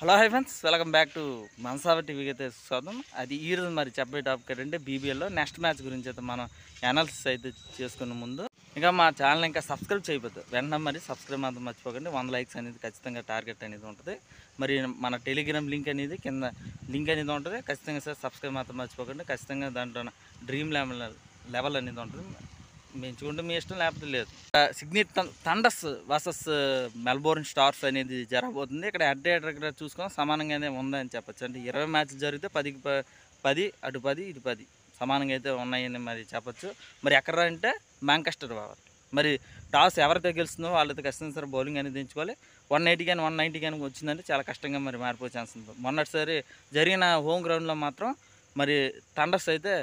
Hello hi friends, welcome back to మనసావ టీవీకి అయితే స్వాగతం. అది ఈరోజు మరి చెప్పే టాపిక్ ఏంటంటే బీబీఎల్లో నెక్స్ట్ మ్యాచ్ గురించి అయితే మనం అనాలిసిస్ అయితే చేసుకునే ముందు ఇంకా మా ఛానల్ ఇంకా సబ్స్క్రైబ్ చేయబోద్దు వెంటనే మరి సబ్స్క్రైబ్ మాత్రం మర్చిపోకండి. 100 లైక్స్ అనేది ఖచ్చితంగా టార్గెట్ అనేది ఉంటుంది. మరి మన టెలిగ్రామ్ లింక్ అనేది కింద లింక్ అనేది ఉంటుంది. ఖచ్చితంగా సార్ సబ్స్క్రైబ్ మాత్రం మర్చిపోకండి. ఖచ్చితంగా దాంట్లో డ్రీమ్ లెవెల్ అనేది ఉంటుంది. మేము చూడండి, మీ ఇష్టం లేకపోతే లేదు. Sydney Thunders versus Melbourne stars అనేది జరగబోతుంది. ఇక్కడ అడ్డ చూసుకొని సమానంగానే ఉందని చెప్పచ్చు. అంటే 20 మ్యాచ్లు జరిగితే 10కి 10 అటు 10 ఇటు 10 సమానంగా అయితే ఉన్నాయని మరి చెప్పచ్చు. మరి ఎక్కడ అంటే మాంచెస్టర్ ఓవర్. మరి టాస్ ఎవరైతే గెలుస్తుందో వాళ్ళైతే ఖచ్చితంగా సరే బౌలింగ్ అనేది ఎంచుకోవాలి. 180 కానీ 190 కానీ వచ్చిందంటే చాలా కష్టంగా మరి మారిపోయే ఛాన్స్ ఉంది. మొన్నటిసారి జరిగిన హోమ్ గ్రౌండ్లో మాత్రం మరి థండర్స్ అయితే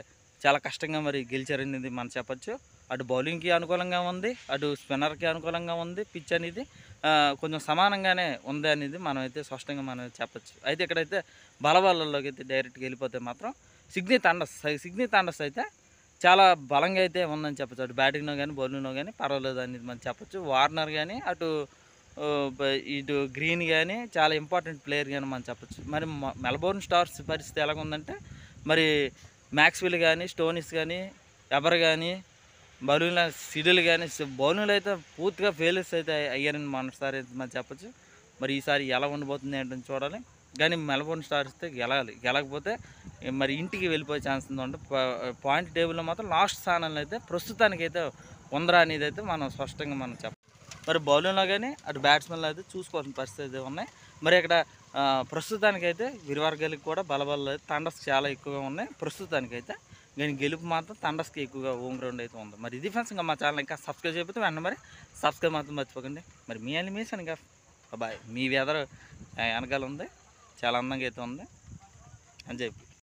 చాలా కష్టంగా మరి గెలిచారనేది మనం చెప్పచ్చు. అటు బౌలింగ్కి అనుకూలంగా ఉంది, అటు స్పిన్నర్కి అనుకూలంగా ఉంది. పిచ్ అనేది కొంచెం సమానంగానే ఉంది అనేది మనం అయితే స్పష్టంగా మనం చెప్పచ్చు. అయితే ఇక్కడైతే బలబలలోకి అయితే డైరెక్ట్గా వెళ్ళిపోతే మాత్రం సిడ్నీ థండర్స్ అయితే చాలా బలంగా అయితే ఉందని చెప్పచ్చు. అటు బ్యాటింగ్లో కానీ బౌలింగ్లో కానీ పర్వాలేదు అనేది మనం చెప్పచ్చు. వార్నర్ కానీ ఇటు గ్రీన్ కానీ చాలా ఇంపార్టెంట్ ప్లేయర్ కానీ మనం చెప్పచ్చు. మరి మెల్బోర్న్ స్టార్స్ పరిస్థితి ఎలాగుందంటే మరి మ్యాక్స్వెల్ కానీ స్టోనిస్ కానీ ఎవర్ కానీ బౌలింగ్లో సిడిల్ కానీ బౌలింగ్లో అయితే పూర్తిగా ఫెయిల్యూర్స్ అయితే అయ్యారని మొన్నసారి అయితే మనం చెప్పచ్చు. మరి ఈసారి ఎలా ఉండబోతుంది ఏంటని చూడాలి. కానీ మెల్బోర్న్ స్టార్స్ అయితే గెలకపోతే మరి ఇంటికి వెళ్ళిపోయే ఛాన్స్ ఉందంటే పాయింట్ టేబుల్లో మాత్రం లాస్ట్ స్థానంలో అయితే ప్రస్తుతానికైతే ఉందరా అనేది అయితే మనం స్పష్టంగా మనం చెప్పాలి. మరి బౌలింగ్లో కానీ అటు బ్యాట్స్మెన్లో అయితే చూసుకోవాల్సిన పరిస్థితి అయితే ఉన్నాయి. మరి ఇక్కడ ప్రస్తుతానికైతే ఇరు వర్గాలకు కూడా బలబల థండర్స్ చాలా ఎక్కువగా ఉన్నాయి ప్రస్తుతానికైతే. నేను గెలుపు మాత్రం థండర్స్కి ఎక్కువగా హోమ్ గ్రౌండ్ అయితే ఉంది. మరి ఇది ఫ్రెండ్స్, ఇంకా మా ఛానల్ ఇంకా సబ్స్క్రైబ్ చేయకపోతే వెంటనే మరి సబ్స్క్రైబ్ మాత్రం మర్చిపోకండి. మరి మీ అనిమేషన్ ఇంకా బాయ్. మీ వెదర్ వెనకాల ఉంది, చాలా అందంగా అయితే ఉంది అని చెప్పి